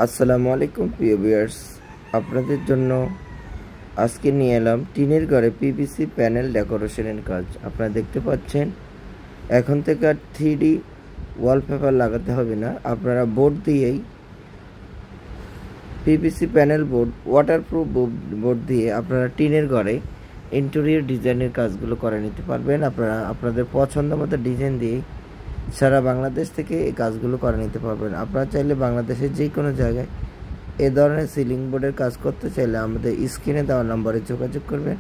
আসসালামু আলাইকুম প্রিয় ভিউয়ার্স, আপনাদের জন্য আজকে নিয়ে এলাম টিনের ঘরে পিভিসি প্যানেল ডেকোরেশনের কাজ। আপনারা দেখতে পাচ্ছেন এখন থেকে আর 3D ওয়ালপেপার লাগাতে হবে না। আপনারা বোর্ড দিয়েই PVC panel board, waterproof board দিয়ে আপনারা টিনের ঘরে ইন্টেরিয়র ডিজাইনের কাজগুলো করে নিতে পারবেন। আপনারা আপনাদের পছন্দ মতো ডিজাইন দিয়ে সারা বাংলাদেশ থেকে এই কাজগুলো করে নিতে পারবেন। আপনারা চাইলে বাংলাদেশের যে কোনো জায়গায় এ ধরনের সিলিং বোর্ডের কাজ করতে চাইলে আমাদের স্ক্রিনে দেওয়া নম্বরে যোগাযোগ করবেন।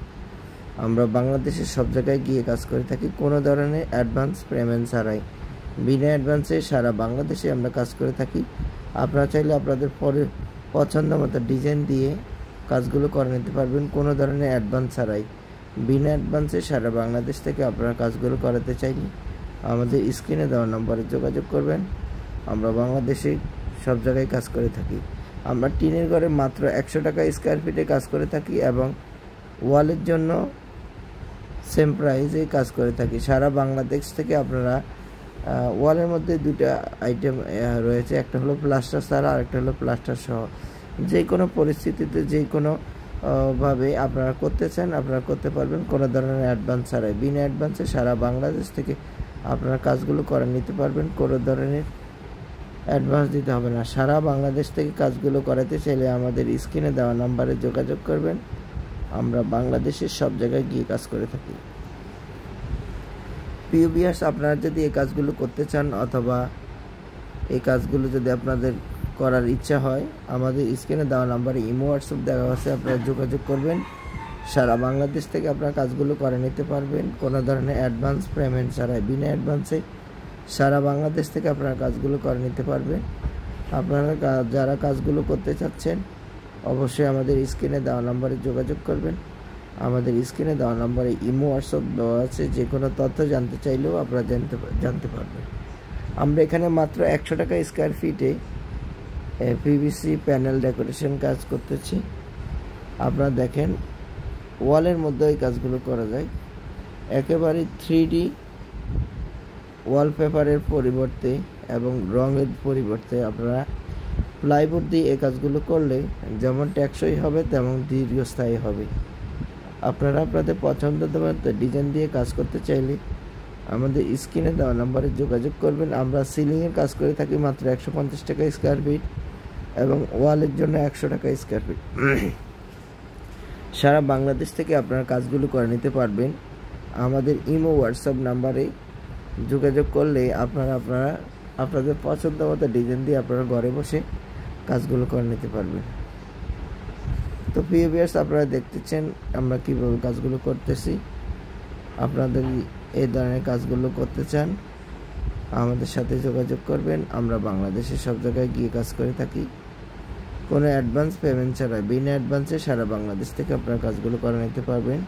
আমরা বাংলাদেশের সব জায়গায় গিয়ে কাজ করে থাকি, কোনো ধরনের অ্যাডভান্স পেমেন্ট ছাড়াই। বিনা অ্যাডভান্সে সারা বাংলাদেশে আমরা কাজ করে থাকি। আপনারা চাইলে আপনাদের পছন্দ মতো ডিজাইন দিয়ে কাজগুলো করে নিতে পারবেন কোনো ধরনের অ্যাডভান্স ছাড়াই। বিনা অ্যাডভান্সে সারা বাংলাদেশ থেকে আপনারা কাজগুলো করাতে চাইলে আমাদের স্ক্রিনে দেওয়া নম্বরে যোগাযোগ করবেন। আমরা বাংলাদেশে সব জায়গায় কাজ করে থাকি। আমরা টিনের ঘরে মাত্র 100 টাকা স্কোয়ার ফিটে কাজ করে থাকি এবং ওয়ালের জন্য সেম প্রাইসে কাজ করে থাকি। সারা বাংলাদেশ থেকে আপনারা ওয়ালের মধ্যে দুটা আইটেম রয়েছে, একটা হলো প্লাস্টার ছাড়া আর একটা হলো প্লাস্টার সহ। যে কোনো পরিস্থিতিতে যে কোনো ভাবে আপনারা করতে চান আপনারা করতে পারবেন কোনো ধরনের অ্যাডভান্স ছাড়াই। বিনা অ্যাডভান্সে সারা বাংলাদেশ থেকে আপনারা কাজগুলো করে নিতে পারবেন, কোনো ধরনের অ্যাডভান্স দিতে হবে না। সারা বাংলাদেশ থেকে কাজগুলো করাতে চাইলে আমাদের স্ক্রিনে দেওয়া নাম্বারে যোগাযোগ করবেন। আমরা বাংলাদেশের সব জায়গায় গিয়ে কাজ করে থাকি। প্রিয় ভিউয়ার্স, আপনারা যদি এই কাজগুলো করতে চান অথবা এই কাজগুলো যদি আপনাদের করার ইচ্ছা হয়, আমাদের স্ক্রিনে দেওয়া নাম্বারে ইমো হোয়াটসঅ্যাপ দেওয়া আছে, আপনারা যোগাযোগ করবেন। সারা বাংলাদেশ থেকে আপনারা কাজগুলো করে নিতে পারবেন কোনো ধরনের অ্যাডভান্স পেমেন্ট ছাড়াই। বিনা অ্যাডভান্সে সারা বাংলাদেশ থেকে আপনারা কাজগুলো করে নিতে পারবেন। আপনারা যারা কাজগুলো করতে চাচ্ছেন অবশ্যই আমাদের স্ক্রিনে দেওয়া নম্বরে যোগাযোগ করবেন। আমাদের স্ক্রিনে দেওয়া নম্বরে ইমো হোয়াটসঅ্যাপ দেওয়া আছে, যে কোনো তথ্য জানতে চাইলেও আপনারা জানতে পারবেন। আমরা এখানে মাত্র 100 টাকা স্কোয়ার ফিটে পিভিসি প্যানেল ডেকোরেশন কাজ করতেছি। আপনারা দেখেন ওয়ালের মধ্যে এই কাজগুলো করা যায়। একেবারে 3D ওয়ালপেপারের পরিবর্তে এবং রঙের পরিবর্তে আপনারা প্লাইবোর্ড দিয়ে এই কাজগুলো করলে যেমন টেকসই হবে তেমন দীর্ঘস্থায়ী হবে। আপনারা আপনাদের পছন্দ মতো ডিজাইন দিয়ে কাজ করতে চাইলে আমাদের স্ক্রিনে দেওয়া নম্বরে যোগাযোগ করবেন। আমরা সিলিংয়ের কাজ করে থাকি মাত্র 150 টাকা স্কোয়ার ফিট এবং ওয়ালের জন্য 100 টাকা স্কোয়ার ফিট। সারা বাংলাদেশ থেকে আপনারা কাজগুলো করে নিতে পারবেন। আমাদের ইমো হোয়াটসঅ্যাপ নাম্বারে যোগাযোগ করলে আপনারা আপনাদের পছন্দ মতো ডিজাইন দিয়ে আপনারা ঘরে বসে কাজগুলো করে নিতে পারবেন। তো প্রিয় ভিউয়ার্স, আপনারা দেখতেছেন আমরা কীভাবে কাজগুলো করতেছি। আপনাদের এই ধরনের কাজগুলো করতে চান আমাদের সাথে যোগাযোগ করবেন। আমরা বাংলাদেশের সব জায়গায় গিয়ে কাজ করে থাকি কোনো অ্যাডভান্স পেমেন্ট ছাড়া। বিনা অ্যাডভান্সে সারা বাংলাদেশ থেকে আপনারা কাজগুলো করে নিতে পারবেন।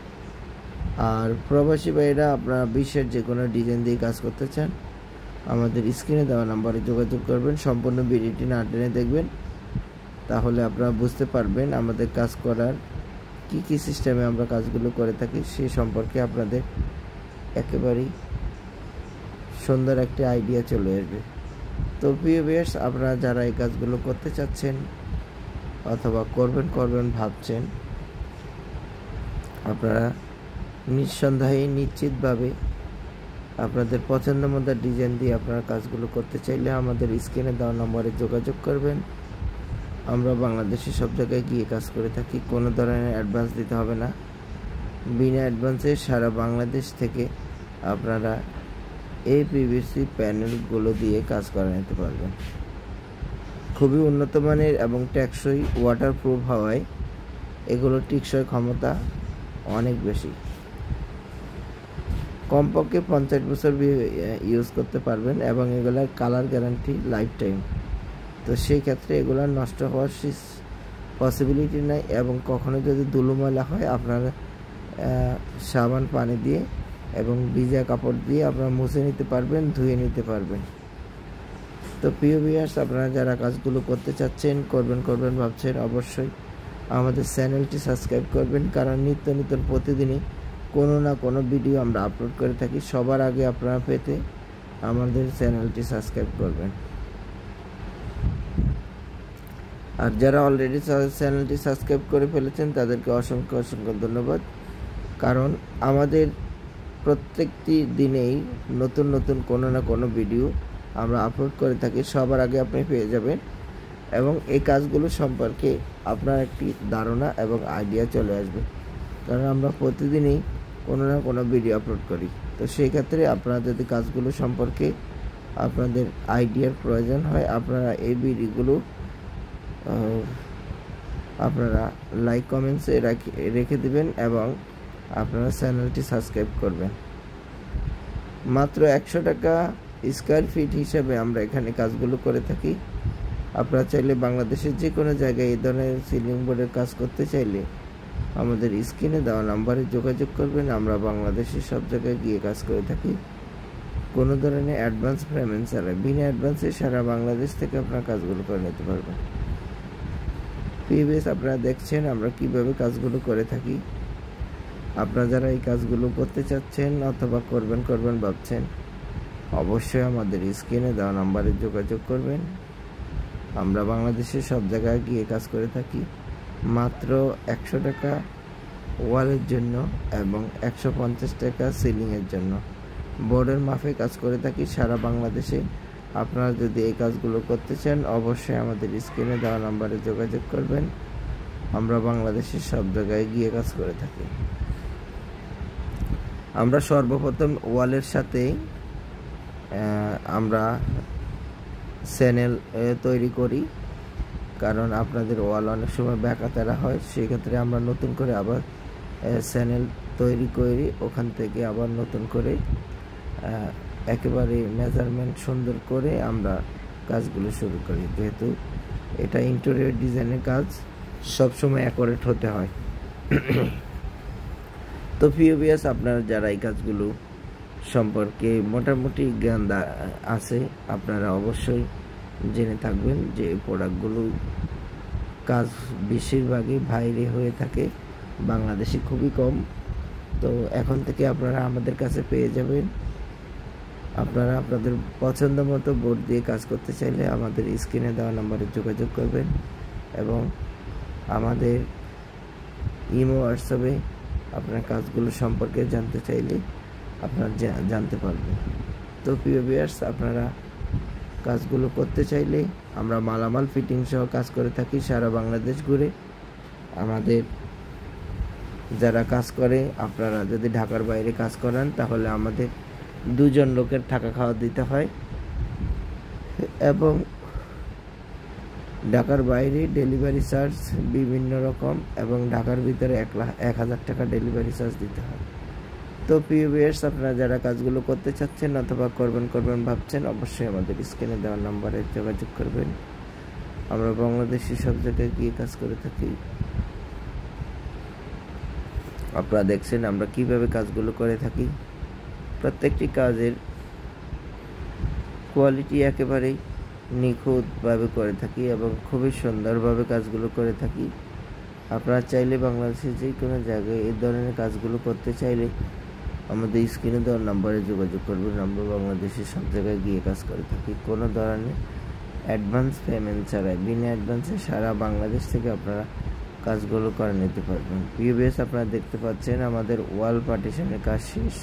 আর প্রবাসী ভাইরা আপনারা বিশ্বের যে কোনো ডিজাইন দিয়ে কাজ করতে চান আমাদের স্ক্রিনে দেওয়া নাম্বারে যোগাযোগ করবেন। সম্পূর্ণ ভিডিওটি না টেনে দেখবেন, তাহলে আপনারা বুঝতে পারবেন আমাদের কাজ করার কি সিস্টেমে আমরা কাজগুলো করে থাকি, সে সম্পর্কে আপনাদের একেবারেই সুন্দর একটি আইডিয়া চলে আসবে। তো প্রিয় ভিউয়ার্স, আপনারা যারা এই কাজগুলো করতে চাচ্ছেন অথবা করবেন ভাবছেন, আপনারা নিঃসন্দেহে নিশ্চিতভাবে আপনাদের পছন্দ মতো ডিজাইন দিয়ে আপনারা কাজগুলো করতে চাইলে আমাদের স্ক্রিনে দেওয়া নম্বরে যোগাযোগ করবেন। আমরা বাংলাদেশে সব জায়গায় গিয়ে কাজ করে থাকি, কোনো ধরনের অ্যাডভান্স দিতে হবে না। বিনা অ্যাডভান্সে সারা বাংলাদেশ থেকে আপনারা এই পিভিসি প্যানেলগুলো দিয়ে কাজ করে নিতে পারবেন। খুবই উন্নত মানের এবং টেকসই ওয়াটারপ্রুফ হওয়ায় এগুলোর টিকসই ক্ষমতা অনেক বেশি। কমপক্ষে 50 বছর ইউজ করতে পারবেন এবং এগুলার কালার গ্যারান্টি লাইফ টাইম। তো সেই ক্ষেত্রে এগুলার নষ্ট হওয়ার পসিবিলিটি নাই এবং কখনো যদি ধুলো ময়লা হয় আপনারা সাবান পানি দিয়ে এবং ভিজা কাপড় দিয়ে আপনারা মুছে নিতে পারবেন, ধুয়ে নিতে পারবেন। তো প্রিয় ভিউয়ার্স, আপনারা যারা কাজগুলো করতে চাচ্ছেন করবেন ভাবছেন, অবশ্যই আমাদের চ্যানেলটি সাবস্ক্রাইব করবেন, কারণ নিত্য নতুন প্রতিদিনই কোনো না কোনো ভিডিও আমরা আপলোড করে থাকি। সবার আগে আপনারা পেতে আমাদের চ্যানেলটি সাবস্ক্রাইব করবেন। আর যারা অলরেডি চ্যানেলটি সাবস্ক্রাইব করে ফেলেছেন তাদেরকে অসংখ্য অসংখ্য ধন্যবাদ, কারণ আমাদের প্রত্যেকটি দিনেই নতুন নতুন কোনো না কোনো ভিডিও আমরা আপলোড করে থাকি, সবার আগে আপনি পেয়ে যাবেন এবং এই কাজগুলো সম্পর্কে আপনার একটি ধারণা এবং আইডিয়া চলে আসবে, কারণ আমরা প্রতিদিনই কোনো না কোনো ভিডিও আপলোড করি। তো সেই ক্ষেত্রে আপনারা যদি কাজগুলো সম্পর্কে আপনাদের আইডিয়ার প্রয়োজন হয়, আপনারা এই ভিডিওগুলো আপনারা লাইক কমেন্টসে রেখে দিবেন এবং আপনারা চ্যানেলটি সাবস্ক্রাইব করবেন। মাত্র 100 টাকা স্কয়ার ফিট হিসাবে আমরা এখানে কাজগুলো করে থাকি। আপনারা চাইলে বাংলাদেশের যে কোনো জায়গায় এই ধরনের সিলিং বোর্ডের কাজ করতে চাইলে আমাদের স্ক্রিনে দেওয়া নাম্বারে যোগাযোগ করবেন। আমরা বাংলাদেশের সব জায়গায় গিয়ে কাজ করে থাকি, কোনো ধরনের অ্যাডভান্স পেমেন্ট ছাড়াই। বিনা অ্যাডভান্সে সারা বাংলাদেশ থেকে আপনারা কাজগুলো করে নিতে পারবেন। প্রিভিয়াস আপনারা দেখছেন আমরা কিভাবে কাজগুলো করে থাকি। আপনারা যারা এই কাজগুলো করতে চাচ্ছেন অথবা করবেন ভাবছেন, অবশ্যই আমাদের স্ক্রিনে দেওয়া নাম্বারে যোগাযোগ করবেন। আমরা বাংলাদেশের সব জায়গায় গিয়ে কাজ করে থাকি। মাত্র 100 টাকা ওয়ালের জন্য এবং 150 টাকা সিলিংয়ের জন্য বোর্ডের মাপে কাজ করে থাকি সারা বাংলাদেশে। আপনারা যদি এই কাজগুলো করতে চান অবশ্যই আমাদের স্ক্রিনে দেওয়া নাম্বারে যোগাযোগ করবেন। আমরা বাংলাদেশের সব জায়গায় গিয়ে কাজ করে থাকি। আমরা সর্বপ্রথম ওয়ালের সাথে আমরা চ্যানেল তৈরি করি, কারণ আপনাদের ওয়াল অনেক সময় ব্যাকাতেরা হয়, সেই ক্ষেত্রে আমরা নতুন করে আবার চ্যানেল তৈরি করি, ওখান থেকে আবার নতুন করে একেবারে মেজারমেন্ট সুন্দর করে আমরা কাজগুলো শুরু করি। যেহেতু এটা ইন্টেরিয়র ডিজাইনের কাজ, সবসময় অ্যাকুরেট হতে হয়। তো ভিউয়ার্স, আপনারা যারা এই কাজগুলো সম্পর্কে মোটামুটি জ্ঞান আছে আপনারা অবশ্যই জেনে থাকবেন যে এই প্রোডাক্টগুলো কাজ বেশিরভাগই বাইরে হয়ে থাকে, বাংলাদেশে খুবই কম। তো এখন থেকে আপনারা আমাদের কাছে পেয়ে যাবেন। আপনারা আপনাদের পছন্দ মতো বোর্ড দিয়ে কাজ করতে চাইলে আমাদের স্ক্রিনে দেওয়া নাম্বারে যোগাযোগ করবেন এবং আমাদের ইমো হোয়াটসঅ্যাপে আপনার কাজগুলো সম্পর্কে জানতে চাইলে আপনারা জানতে পারবেন। তো প্রিয় ভিউয়ার্স, আপনারা কাজগুলো করতে চাইলে আমরা মালামাল ফিটিং সহ কাজ করে থাকি সারা বাংলাদেশ ঘুরে। আমাদের যারা কাজ করে, আপনারা যদি ঢাকার বাইরে কাজ করেন তাহলে আমাদের 2 জন লোকের থাকা খাওয়া দিতে হয় এবং ঢাকার বাইরে ডেলিভারি চার্জ বিভিন্ন রকম এবং ঢাকার ভিতরে 1000 টাকা ডেলিভারি চার্জ দিতে হয়। তো প্রিয় ভিউয়ার্স, আপনারা যারা কাজগুলো করতে চাচ্ছেন অথবা করবেন ভাবছেন অবশ্যই আমাদের স্ক্রিনে দেওয়া নাম্বারে যোগাযোগ করবেন। আমরা বাংলাদেশের সব জায়গায় গিয়ে কাজ করে থাকি। আপনারা দেখছেন আমরা কিভাবে কাজগুলো করে থাকি। প্রত্যেকটি কাজের কোয়ালিটি একেবারেই নিখুঁতভাবে করে থাকি এবং খুবই সুন্দরভাবে কাজগুলো করে থাকি। আপনারা চাইলে বাংলাদেশের যে কোনো জায়গায় এই ধরনের কাজগুলো করতে চাইলে আমাদের স্ক্রিনে দেওয়ার নাম্বারে যোগাযোগ করবেন। আমরা বাংলাদেশের সব জায়গায় গিয়ে কাজ করে থাকি, কোনো ধরনের অ্যাডভান্স পেমেন্ট ছাড়াই। বিনা অ্যাডভান্সে সারা বাংলাদেশ থেকে আপনারা কাজগুলো করে নিতে পারবেন। ভিউয়ার্স, আপনারা দেখতে পাচ্ছেন আমাদের ওয়াল পার্টিশনের কাজ শেষ।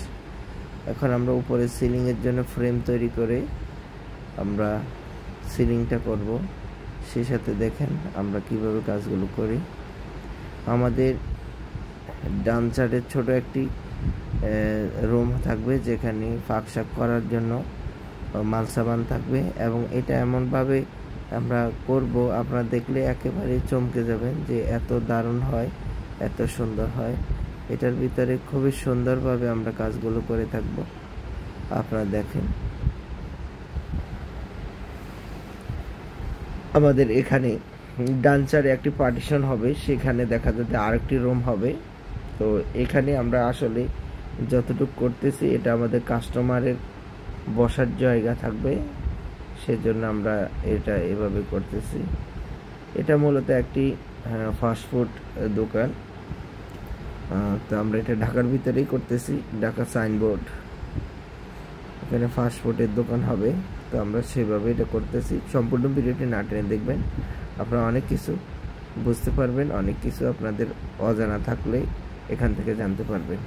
এখন আমরা উপরে সিলিংয়ের জন্য ফ্রেম তৈরি করে আমরা সিলিংটা করব। সেই সাথে দেখেন আমরা কিভাবে কাজগুলো করি। আমাদের ডান সাইডে ছোট একটি রুম থাকবে যেখানে ফাঁকশাক করার জন্য মালসাবান থাকবে এবং এটা এমনভাবে আমরা করব আপনারা দেখলে একেবারে চমকে যাবেন যে এত দারুণ হয়, এত সুন্দর হয়। এটার ভিতরে খুবই সুন্দরভাবে আমরা কাজগুলো করে থাকব। আপনারা দেখেন আমাদের এখানে ডান সাইডে একটি পার্টিশন হবে, সেখানে দেখা যাচ্ছে আরেকটি রুম হবে। তো এখানে আমরা আসলে যতটুকু করতেছি এটা আমাদের কাস্টমারের বসার জায়গা থাকবে, সেজন্য আমরা এটা এভাবে করতেছি। এটা মূলত একটি ফাস্টফুড দোকান। তো আমরা এটা ঢাকার ভিতরেই করতেছি, ঢাকা সাইনবোর্ড, এখানে ফাস্টফুডের দোকান হবে। তো আমরা সেভাবে এটা করতেছি। সম্পূর্ণ ভিডিওটি না টেনে দেখবেন। আপনারা অনেক কিছু বুঝতে পারবেন, অনেক কিছু আপনাদের অজানা থাকলে এখান থেকে জানতে পারবেন।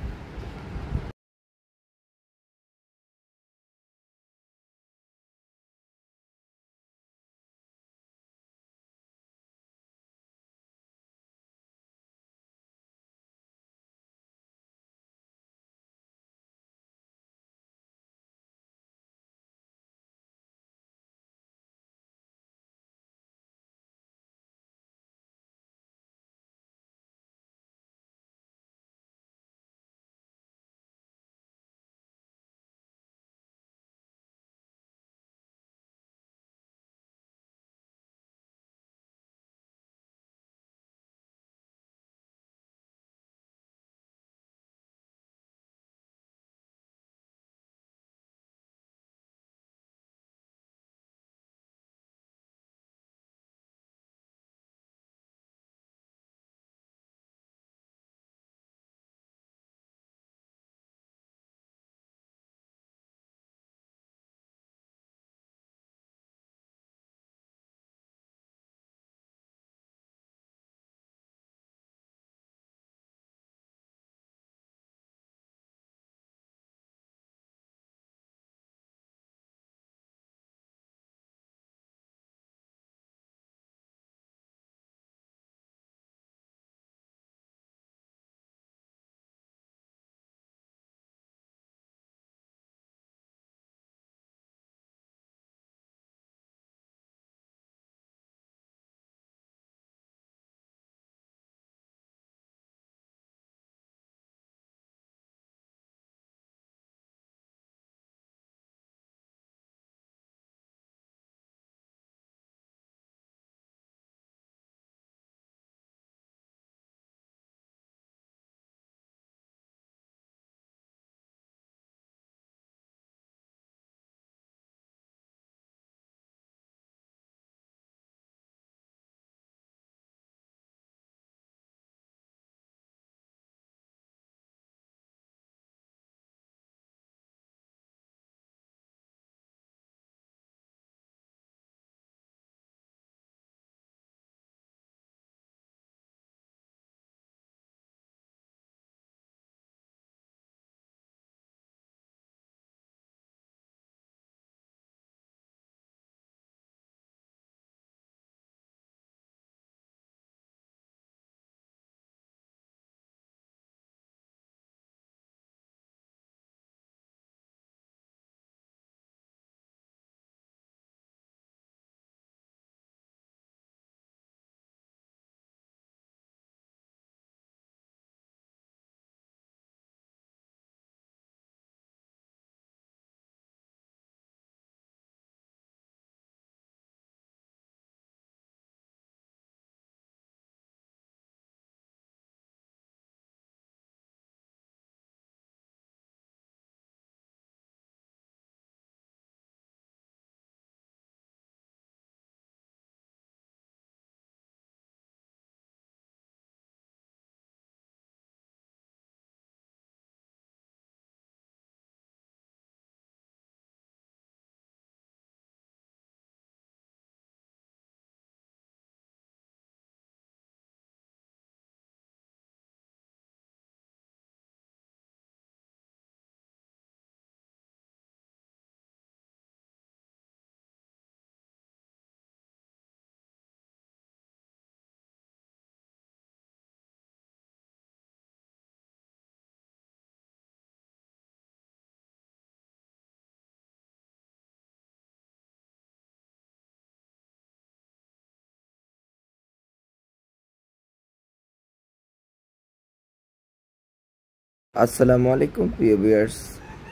আসসালামু আলাইকুম প্রিয় ভিউয়ার্স,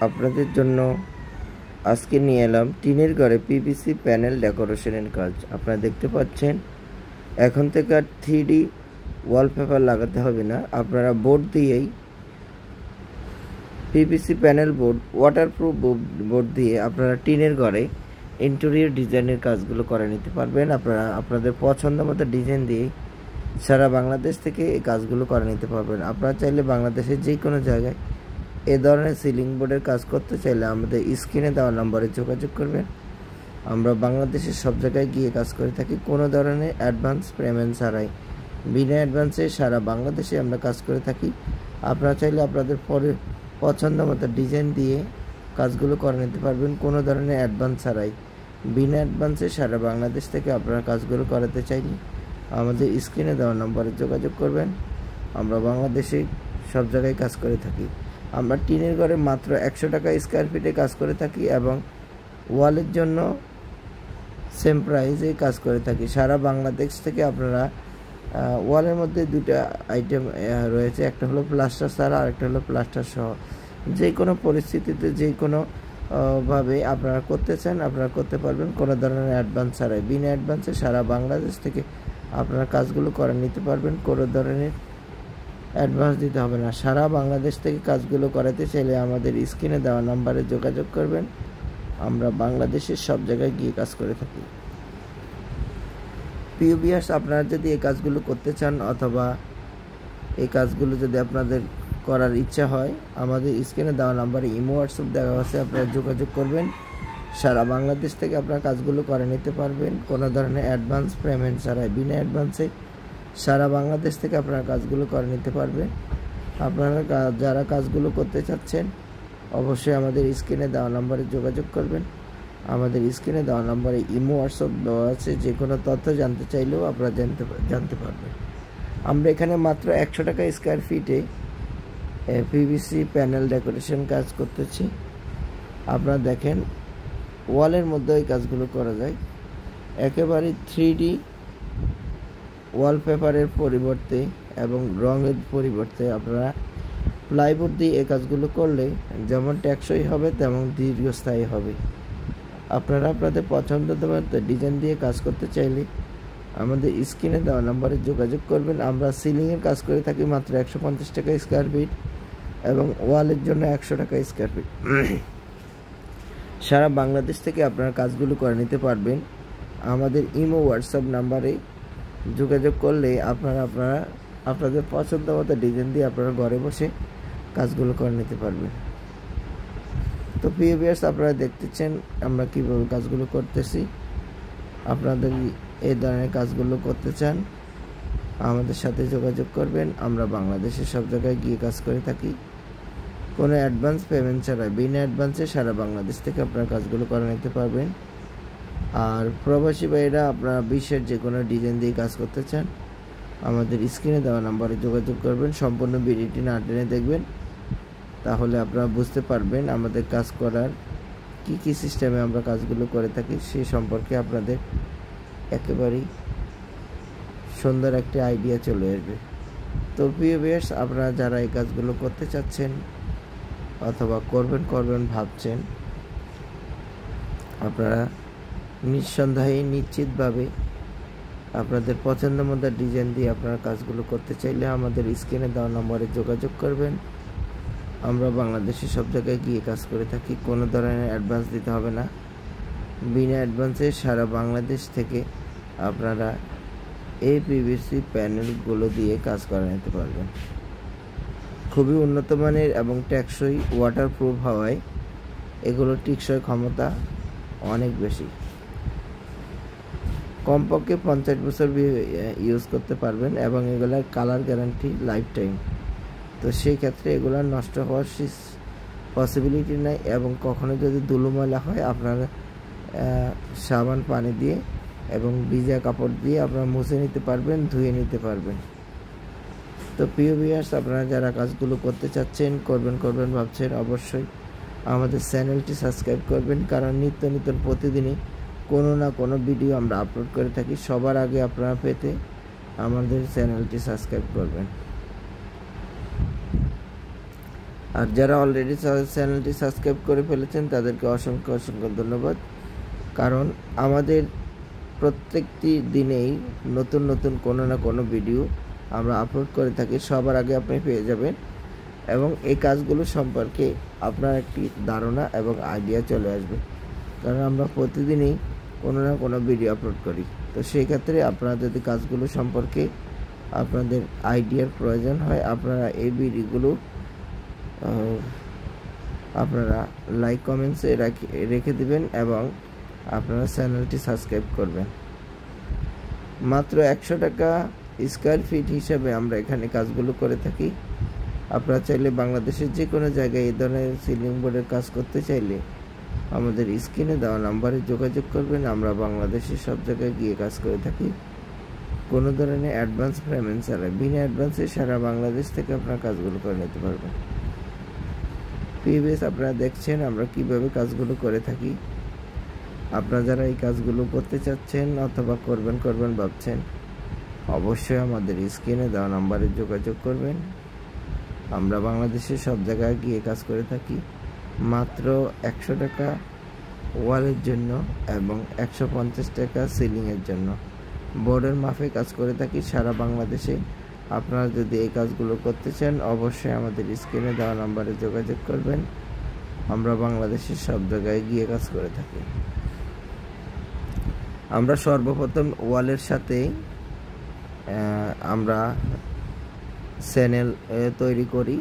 আপনাদের জন্য আজকে নিয়ে এলাম টিনের ঘরে পিভিসি প্যানেল ডেকোরেশনের কাজ। আপনারা দেখতে পাচ্ছেন এখন থেকে আর 3D ওয়ালপেপার লাগাতে হবে না, আপনারা বোর্ড দিয়েই PVC panel board, waterproof board দিয়ে আপনারা টিনের ঘরে ইন্টেরিয়র ডিজাইনের কাজগুলো করে নিতে পারবেন। আপনারা আপনাদের পছন্দ মতো ডিজাইন দিয়ে সারা বাংলাদেশ থেকে এই কাজগুলো করে নিতে পারবেন। আপনারা চাইলে বাংলাদেশের যে কোনো জায়গায় এ ধরনের সিলিং বোর্ডের কাজ করতে চাইলে আমাদের স্ক্রিনে দেওয়া নম্বরে যোগাযোগ করবেন। আমরা বাংলাদেশের সব জায়গায় গিয়ে কাজ করে থাকি কোনো ধরনের অ্যাডভান্স পেমেন্ট ছাড়াই। বিনা অ্যাডভান্সে সারা বাংলাদেশে আমরা কাজ করে থাকি। আপনারা চাইলে আপনাদের পছন্দ মতো ডিজাইন দিয়ে কাজগুলো করে নিতে পারবেন কোনো ধরনের অ্যাডভান্স ছাড়াই। বিনা অ্যাডভান্সে সারা বাংলাদেশ থেকে আপনারা কাজগুলো করাতে চাইলে আমাদের স্ক্রিনে দেওয়া নম্বরে যোগাযোগ করবেন। আমরা বাংলাদেশে সব জায়গায় কাজ করে থাকি। আমরা টিনের ঘরে মাত্র 100 টাকা স্কোয়ার ফিটে কাজ করে থাকি এবং ওয়ালের জন্য সেম প্রাইসে কাজ করে থাকি। সারা বাংলাদেশ থেকে আপনারা ওয়ালের মধ্যে দুটা আইটেম রয়েছে, একটা হলো প্লাস্টার ছাড়া আর একটা হলো প্লাস্টার সহ। যে কোনো পরিস্থিতিতে যে কোনো ভাবে আপনারা করতে চান আপনারা করতে পারবেন কোনো ধরনের অ্যাডভান্স ছাড়াই। বিনা অ্যাডভান্সে সারা বাংলাদেশ থেকে আপনারা কাজগুলো করে নিতে পারবেন, কোনো ধরনের অ্যাডভান্স দিতে হবে না। সারা বাংলাদেশ থেকে কাজগুলো করাতে চাইলে আমাদের স্ক্রিনে দেওয়া নাম্বারে যোগাযোগ করবেন। আমরা বাংলাদেশের সব জায়গায় গিয়ে কাজ করে থাকি। প্রিয় ভিউয়ার্স, আপনারা যদি এই কাজগুলো করতে চান অথবা এই কাজগুলো যদি আপনাদের করার ইচ্ছা হয় আমাদের স্ক্রিনে দেওয়া নাম্বারে ইমো হোয়াটসঅ্যাপ দেওয়া আছে, আপনারা যোগাযোগ করবেন। সারা বাংলাদেশ থেকে আপনারা কাজগুলো করে নিতে পারবেন কোনো ধরনের অ্যাডভান্স পেমেন্ট ছাড়াই। বিনা অ্যাডভান্সে সারা বাংলাদেশ থেকে আপনারা কাজগুলো করে নিতে পারবেন। আপনারা যারা কাজগুলো করতে চাচ্ছেন অবশ্যই আমাদের স্ক্রিনে দেওয়া নাম্বারে যোগাযোগ করবেন। আমাদের স্ক্রিনে দেওয়া নাম্বারে ইমো হোয়াটসঅ্যাপ দেওয়া আছে, যে কোনো তথ্য জানতে চাইলেও আপনারা জানতে পারবেন। আমরা এখানে মাত্র 100 টাকা স্কোয়ার ফিটে পিভিসি প্যানেল ডেকোরেশন কাজ করতেছি। আপনারা দেখেন ওয়ালের মধ্যে এই কাজগুলো করা যায়, একেবারে 3D ওয়ালপেপারের পরিবর্তে এবং রঙের পরিবর্তে আপনারা প্লাইবোর্ড দিয়ে এই কাজগুলো করলে যেমন টেকসই হবে তেমন দীর্ঘস্থায়ী হবে। আপনারা আপনাদের পছন্দ মতো ডিজাইন দিয়ে কাজ করতে চাইলে আমাদের স্ক্রিনে দেওয়া নাম্বারে যোগাযোগ করবেন। আমরা সিলিংয়ের কাজ করে থাকি মাত্র 150 টাকা স্কোয়ার ফিট এবং ওয়ালের জন্য 100 টাকা স্কোয়ার ফিট। সারা বাংলাদেশ থেকে আপনারা কাজগুলো করে নিতে পারবেন। আমাদের ইমো হোয়াটসঅ্যাপ নাম্বারে যোগাযোগ করলে আপনারা আপনাদের পছন্দ মতো ডিজাইন দিয়ে আপনারা ঘরে বসে কাজগুলো করে নিতে পারবেন। তো প্রিয় ভিউয়ার্স, আপনারা দেখতেছেন আমরা কীভাবে কাজগুলো করতেছি। আপনাদের এই ধরনের কাজগুলো করতে চান আমাদের সাথে যোগাযোগ করবেন। আমরা বাংলাদেশের সব জায়গায় গিয়ে কাজ করে থাকি কোনো অ্যাডভান্স পেমেন্ট ছাড়াই। বিনা অ্যাডভান্সে সারা বাংলাদেশ থেকে আপনারা কাজগুলো করে নিতে পারবেন। আর প্রবাসী ভাইরা আপনারা বিশ্বের যে কোনো ডিজাইন দিয়ে কাজ করতে চান আমাদের স্ক্রিনে দেওয়া নাম্বারে যোগাযোগ করবেন। সম্পূর্ণ ভিডিওটি না টেনে দেখবেন, তাহলে আপনারা বুঝতে পারবেন আমাদের কাজ করার কি সিস্টেমে আমরা কাজগুলো করে থাকি সেই সম্পর্কে আপনাদের একেবারেই সুন্দর একটা আইডিয়া চলে আসবে। তো প্রিয় ভিউয়ার্স, আপনারা যারা এই কাজগুলো করতে চাচ্ছেন অথবা করবেন ভাবছেন, আপনারা নিঃসন্দেহে নিশ্চিতভাবে আপনাদের পছন্দ মতো ডিজাইন দিয়ে আপনারা কাজগুলো করতে চাইলে আমাদের স্ক্রিনে দেওয়া নম্বরে যোগাযোগ করবেন। আমরা বাংলাদেশের সব জায়গায় গিয়ে কাজ করে থাকি, কোনো ধরনের অ্যাডভান্স দিতে হবে না। বিনা অ্যাডভান্সে সারা বাংলাদেশ থেকে আপনারা এই পিভিসি প্যানেলগুলো দিয়ে কাজ করে নিতে পারবেন। খুবই উন্নত মানের এবং টেকসই ওয়াটারপ্রুফ হওয়ায় এগুলো টিকসই ক্ষমতা অনেক বেশি। কমপক্ষে 50 বছর ইউজ করতে পারবেন এবং এগুলার কালার গ্যারান্টি লাইফ টাইম। তো সেই ক্ষেত্রে এগুলো নষ্ট হওয়ার পসিবিলিটি নাই এবং কখনো যদি ধুলো ময়লা হয় আপনারা সাবান পানি দিয়ে এবং ভিজা কাপড় দিয়ে আপনারা মুছে নিতে পারবেন, ধুয়ে নিতে পারবেন। তো প্রিয় ভিউয়ার্স, আপনারা যারা কাজগুলো করতে চাচ্ছেন করবেন ভাবছেন, অবশ্যই আমাদের চ্যানেলটি সাবস্ক্রাইব করবেন, কারণ নিত্য প্রতিদিনই কোনো না কোনো ভিডিও আমরা আপলোড করে থাকি। সবার আগে আপনারা পেতে আমাদের চ্যানেলটি সাবস্ক্রাইব করবেন। আর যারা অলরেডি চ্যানেলটি সাবস্ক্রাইব করে ফেলেছেন তাদেরকে অসংখ্য ধন্যবাদ, কারণ আমাদের প্রত্যেকটি দিনেই নতুন কোনো না কোনো ভিডিও আমরা আপলোড করে থাকি, সবার আগে আপনি পেয়ে যাবেন এবং এই কাজগুলো সম্পর্কে আপনার একটি ধারণা এবং আইডিয়া চলে আসবে, কারণ আমরা প্রতিদিনই কোনো না কোনো ভিডিও আপলোড করি। তো সেই ক্ষেত্রে আপনারা যদি কাজগুলো সম্পর্কে আপনাদের আইডিয়ার প্রয়োজন হয় আপনারা এই ভিডিওগুলো আপনারা লাইক কমেন্টসে রেখে দিবেন এবং আপনারা চ্যানেলটি সাবস্ক্রাইব করবেন। মাত্র 100 টাকা স্কয়ার ফিট হিসাবে আমরা এখানে কাজগুলো করে থাকি। আপনারা চাইলে বাংলাদেশের যে কোনো জায়গায় এই ধরনের সিলিং বোর্ডের কাজ করতে চাইলে আমাদের স্ক্রিনে দেওয়া নাম্বারে যোগাযোগ করবেন। আমরা বাংলাদেশের সব জায়গায় গিয়ে কাজ করে থাকি, কোনো ধরনের অ্যাডভান্স পেমেন্ট ছাড়াই। বিনা অ্যাডভান্সে সারা বাংলাদেশ থেকে আপনারা কাজগুলো করে নিতে পারবেন। প্রিভিয়াস আপনারা দেখছেন আমরা কিভাবে কাজগুলো করে থাকি। আপনারা যারা এই কাজগুলো করতে চাচ্ছেন অথবা করবেন ভাবছেন, অবশ্যই আমাদের স্ক্রিনে দেওয়া নাম্বারে যোগাযোগ করবেন। আমরা বাংলাদেশের সব জায়গায় গিয়ে কাজ করে থাকি। মাত্র 100 টাকা ওয়ালের জন্য এবং 150 টাকা সিলিংয়ের জন্য বোর্ডের মাফে কাজ করে থাকি সারা বাংলাদেশে। আপনারা যদি এই কাজগুলো করতে চান অবশ্যই আমাদের স্ক্রিনে দেওয়া নাম্বারে যোগাযোগ করবেন। আমরা বাংলাদেশের সব জায়গায় গিয়ে কাজ করে থাকি। আমরা সর্বপ্রথম ওয়ালের সাথে আমরা চ্যানেল তৈরি করি,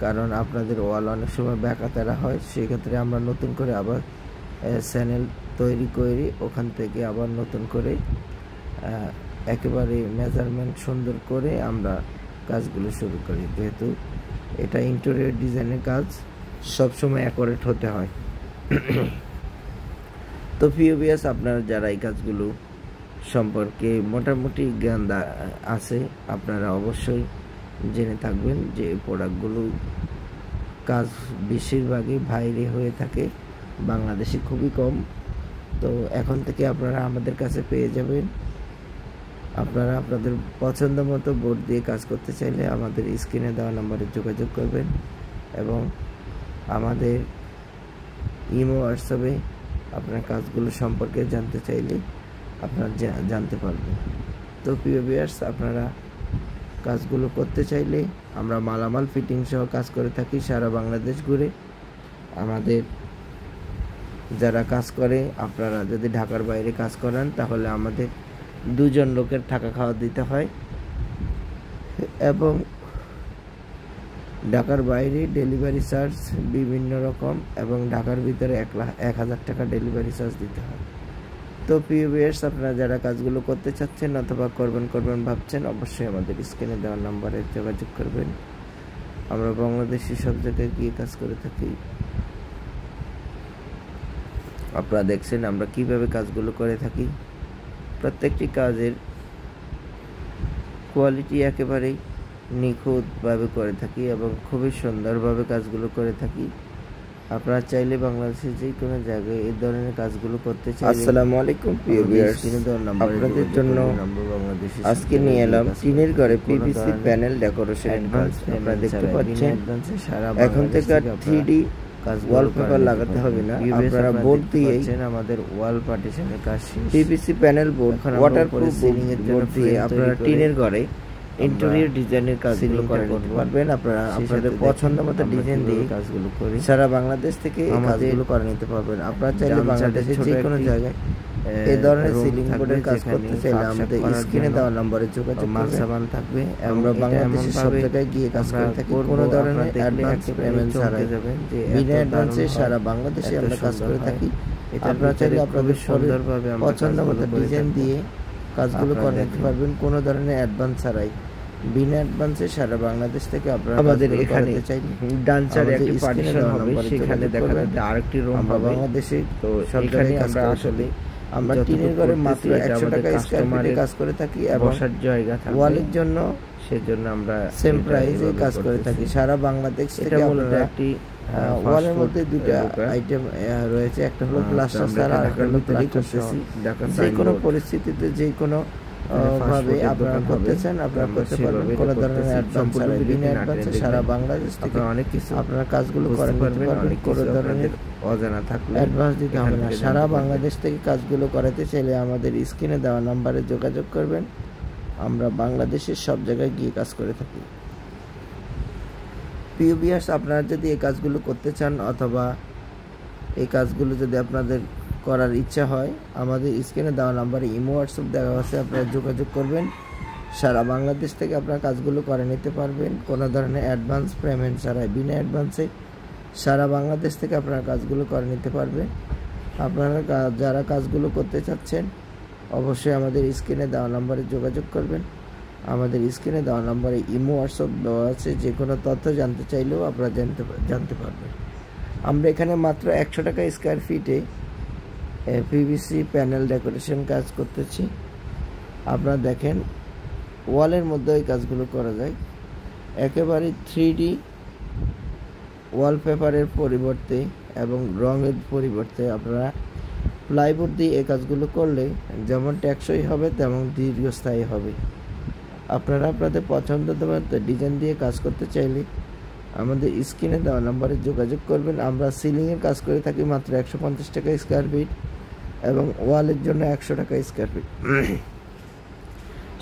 কারণ আপনাদের ওয়াল অনেক সময় ব্যাকাতেরা হয়, সেক্ষেত্রে আমরা নতুন করে আবার চ্যানেল তৈরি করি। ওখান থেকে আবার নতুন করে একেবারে মেজারমেন্ট সুন্দর করে আমরা কাজগুলো শুরু করি। যেহেতু এটা ইন্টেরিয়র ডিজাইনের কাজ, সবসময় অ্যাকুরেট হতে হয়। তো ভিউয়ার্স, আপনারা যারা এই কাজগুলো সম্পর্কে মোটামুটি জ্ঞান আছে, আপনারা অবশ্যই জেনে থাকবেন যে প্রোডাক্টগুলো কাজ বেশিরভাগই বাইরে হয়ে থাকে, বাংলাদেশে খুবই কম। তো এখন থেকে আপনারা আমাদের কাছে পেয়ে যাবেন। আপনারা আপনাদের পছন্দ মতো বোর্ড দিয়ে কাজ করতে চাইলে আমাদের স্ক্রিনে দেওয়া নম্বরে যোগাযোগ করবেন এবং আমাদের ইমো হোয়াটসঅ্যাপে আপনার কাজগুলো সম্পর্কে জানতে চাইলে আপনারা জানতে পারবেন। তো প্রিয় ভিউয়ার্স, আপনারা কাজগুলো করতে চাইলে আমরা মালামাল ফিটিং সহ কাজ করে থাকি সারা বাংলাদেশ ঘুরে। আমাদের যারা কাজ করে, আপনারা যদি ঢাকার বাইরে কাজ করেন তাহলে আমাদের 2 জন লোকের থাকা খাওয়া দিতে হয় এবং ঢাকার বাইরে ডেলিভারি চার্জ বিভিন্ন রকম এবং ঢাকার ভিতরে 1000 টাকা ডেলিভারি চার্জ দিতে হয়। তো প্রিয় ভিউয়ার্স, আপনারা যারা কাজগুলো করতে চাচ্ছেন অথবা করবেন ভাবছেন, অবশ্যই আমাদের স্ক্রিনে দেওয়া নাম্বারে যোগাযোগ করবেন। আমরা বাংলাদেশের সব জায়গায় গিয়ে কাজ করে থাকি। আপনারা দেখছেন আমরা কিভাবে কাজগুলো করে থাকি। প্রত্যেকটি কাজের কোয়ালিটি একেবারেই নিখুঁতভাবে করে থাকি এবং খুবই সুন্দরভাবে কাজগুলো করে থাকি। আপনারা চাইলে বাংলাদেশের যে কোনো জায়গায় এই ধরনের কাজগুলো করতে চাইলে। আসসালামু আলাইকুম প্রিয় ভিউয়ার্স, আপনাদের জন্য আজকে নিয়ে এলাম টিনের ঘরে পিভিসি প্যানেল ডেকোরেশন কাজ। আপনারা দেখতে পাচ্ছেন এখন থেকে 3D ওয়ালপেপার লাগাতে হবে না, আপনারা বোর্ড দিয়ে আমাদের ওয়াল পার্টিশনের কাজ। PVC panel board waterproof ceiling এর জন্য দিয়ে আপনারা টিনের ঘরে ইন্টেরিয়র ডিজাইনের কাজগুলো করে নিতে পারবেন। আপনারা আপনাদের পছন্দ মতো ডিজাইন দিয়ে কাজগুলো করি সারা বাংলাদেশ থেকে এই কাজগুলো করে নিতে পারবেন। আপনারা চাইলে বাংলাদেশের যে কোনো জায়গায় এই ধরনের সিলিং বোর্ডের কাজ করতে চাইলে আমাদের স্ক্রিনে দেওয়া নম্বরে যোগাযোগ মাল থাকবে। আমরা বাংলাদেশের সব জায়গায় গিয়ে কাজ করে থাকি, কোনো ধরনের অ্যাডভান্স পেমেন্ট ছাড়াই। বিনা অ্যাডভান্সে সারা বাংলাদেশে আমরা কাজ করে থাকি। আপনারা চাইলে আপনাদের সুন্দরভাবে পছন্দ মতো ডিজাইন দিয়ে কাজগুলো করে নিতে পারবেন, কোনো ধরনের অ্যাডভান্স ছাড়াই। বিনা অ্যাডভান্সে সারা বাংলাদেশ থেকে আপনারা আমাদের এখানে ডান সাইডে একটি পার্টিশন হবে, সেখানে দেখা যাবে আরেকটি রুম হবে বাংলাদেশে। তো সব জায়গায় আমরা আসলে আমরা টিনের ঘরে মাত্র 100 টাকা স্কয়ার ফিটে কাজ করে থাকি এবং বসার জায়গা থাকবে ওয়ালের জন্য, সেজন্য আমরা সেম প্রাইসে কাজ করে থাকি সারা বাংলাদেশ থেকে। মূলত একটি ওয়ালের মধ্যে দুটো আইটেম রয়েছে, একটা হলো প্লাস্টার ছাড়া আর একটা হলো তৈরি করতেছি। যে কোনো পরিস্থিতিতে যে কোনো ভাবে আপনারা করতে চান আপনারা করতে পারবেন, কোনো ধরনের অ্যাডভান্স ছাড়াই। বিনা অ্যাডভান্সে সারা বাংলাদেশ থেকে অনেক কিছু আপনারা কাজগুলো করে নিতে পারবেন, কোনো ধরনের অজানা থাকলে অ্যাডভান্স দিতে হবে না। সারা বাংলাদেশ থেকে কাজগুলো করাতে চাইলে আমাদের স্ক্রিনে দেওয়া নাম্বারে যোগাযোগ করবেন। আমরা বাংলাদেশের সব জায়গায় গিয়ে কাজ করে থাকি। প্রিয় ভিউয়ার্স, আপনারা যদি এই কাজগুলো করতে চান অথবা এই কাজগুলো যদি আপনাদের করার ইচ্ছা হয়, আমাদের স্ক্রিনে দেওয়া নাম্বারে ইমো হোয়াটসঅ্যাপ দেওয়া আছে, আপনারা যোগাযোগ করবেন। সারা বাংলাদেশ থেকে আপনারা কাজগুলো করে নিতে পারবেন, কোনো ধরনের অ্যাডভান্স পেমেন্ট ছাড়াই। বিনা অ্যাডভান্সে সারা বাংলাদেশ থেকে আপনারা কাজগুলো করে নিতে পারবেন। আপনারা যারা কাজগুলো করতে চাচ্ছেন অবশ্যই আমাদের স্ক্রিনে দেওয়া নম্বরে যোগাযোগ করবেন। আমাদের স্ক্রিনে দেওয়া নম্বরে ইমো হোয়াটসঅ্যাপ দেওয়া আছে, যে কোনো তথ্য জানতে চাইলেও আপনারা জানতে পারবেন। আমরা এখানে মাত্র 100 টাকা স্কোয়ার ফিটে পিভিসি প্যানেল ডেকোরেশন কাজ করতেছি। আপনারা দেখেন ওয়ালের মধ্যে এই কাজগুলো করা যায়। একেবারে 3D ওয়ালপেপারের পরিবর্তে এবং রঙের পরিবর্তে আপনারা প্লাইবোর্ড দিয়ে এই কাজগুলো করলে যেমন টেকসই হবে তেমন দীর্ঘস্থায়ী হবে। আপনারা আপনাদের পছন্দের মতো ডিজাইন দিয়ে কাজ করতে চাইলে আমাদের স্ক্রিনে দেওয়া নম্বরে যোগাযোগ করবেন। আমরা সিলিংয়ের কাজ করে থাকি মাত্র 150 টাকা স্কোয়ার ফিট এবং ওয়ালের জন্য 100 টাকা স্কোয়ার ফিট।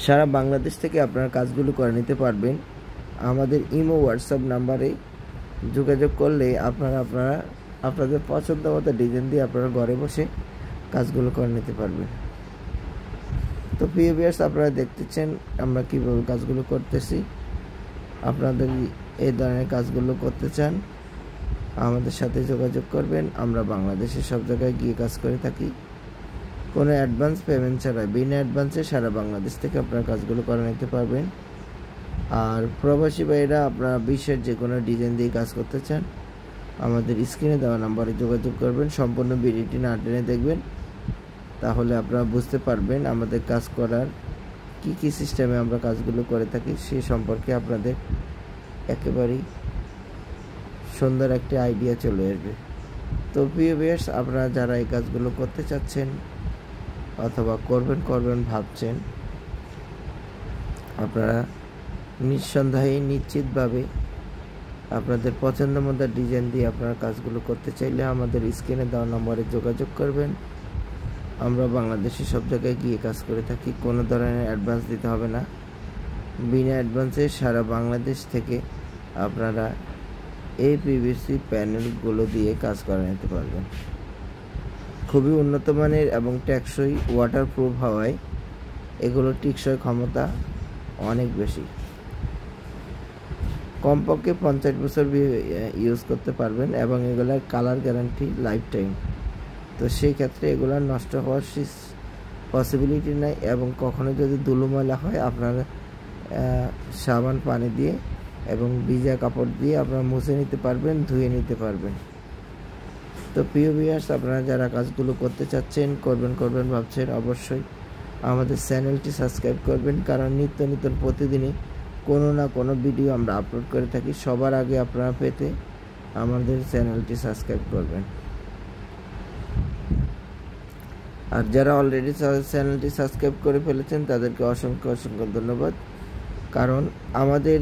সারা বাংলাদেশ থেকে আপনারা কাজগুলো করে নিতে পারবেন। আমাদের ইমো হোয়াটসঅ্যাপ নাম্বারে যোগাযোগ করলে আপনাদের পছন্দ মতো ডিজাইন দিয়ে আপনারা ঘরে বসে কাজগুলো করে নিতে পারবেন। তো প্রিয় ভিউয়ার্স, আপনারা দেখতেছেন আমরা কীভাবে কাজগুলো করতেছি। আপনাদের এই ধরনের কাজগুলো করতে চান আমাদের সাথে যোগাযোগ করবেন। আমরা বাংলাদেশের সব জায়গায় গিয়ে কাজ করে থাকি, কোনো অ্যাডভান্স পেমেন্ট ছাড়াই। বিনা অ্যাডভান্সে সারা বাংলাদেশ থেকে আপনারা কাজগুলো করে নিতে পারবেন। আর প্রবাসী ভাইরা আপনারা বিশ্বের যে কোনো ডিজাইন দিয়ে কাজ করতে চান আমাদের স্ক্রিনে দেওয়া নাম্বারে যোগাযোগ করবেন। সম্পূর্ণ ভিডিওটি না টেনে দেখবেন, তাহলে আপনারা বুঝতে পারবেন আমাদের কাজ করার কি সিস্টেমে আমরা কাজগুলো করে থাকি, সে সম্পর্কে আপনাদের একেবারেই সুন্দর একটি আইডিয়া চলে আসবে। তো প্রিয় ভিউয়ার্স, আপনারা যারা এই কাজগুলো করতে চাচ্ছেন অথবা করবেন ভাবছেন, আপনারা নিঃসন্দেহে নিশ্চিতভাবে আপনাদের পছন্দ মতো ডিজাইন দিয়ে আপনারা কাজগুলো করতে চাইলে আমাদের স্ক্রিনে দেওয়া নম্বরে যোগাযোগ করবেন। আমরা বাংলাদেশের সব জায়গায় গিয়ে কাজ করে থাকি, কোনো ধরনের অ্যাডভান্স দিতে হবে না। বিনা অ্যাডভান্সে সারা বাংলাদেশ থেকে আপনারা এই পিভিসি প্যানেলগুলো দিয়ে কাজ করে নিতে পারবেন। খুবই উন্নত মানের এবং টেকসই ওয়াটারপ্রুফ হওয়ায় এগুলোর টিকসই ক্ষমতা অনেক বেশি। কমপক্ষে 50 বছর ইউজ করতে পারবেন এবং এগুলার কালার গ্যারান্টি লাইফ টাইম। তো সেই ক্ষেত্রে এগুলার নষ্ট হওয়ার পসিবিলিটি নাই এবং কখনো যদি ধুলো ময়লা হয় আপনারা সাবান পানি দিয়ে এবং ভিজা কাপড় দিয়ে আপনারা মুছে নিতে পারবেন, ধুয়ে নিতে পারবেন। তো প্রিয় ভিউয়ার্স, আপনারা যারা কাজগুলো করতে চাচ্ছেন করবেন ভাবছেন, অবশ্যই আমাদের চ্যানেলটি সাবস্ক্রাইব করবেন, কারণ নিত্য নতুন প্রতিদিনই কোনো না কোনো ভিডিও আমরা আপলোড করে থাকি। সবার আগে আপনারা পেতে আমাদের চ্যানেলটি সাবস্ক্রাইব করবেন। আর যারা অলরেডি চ্যানেলটি সাবস্ক্রাইব করে ফেলেছেন তাদেরকে অসংখ্য ধন্যবাদ, কারণ আমাদের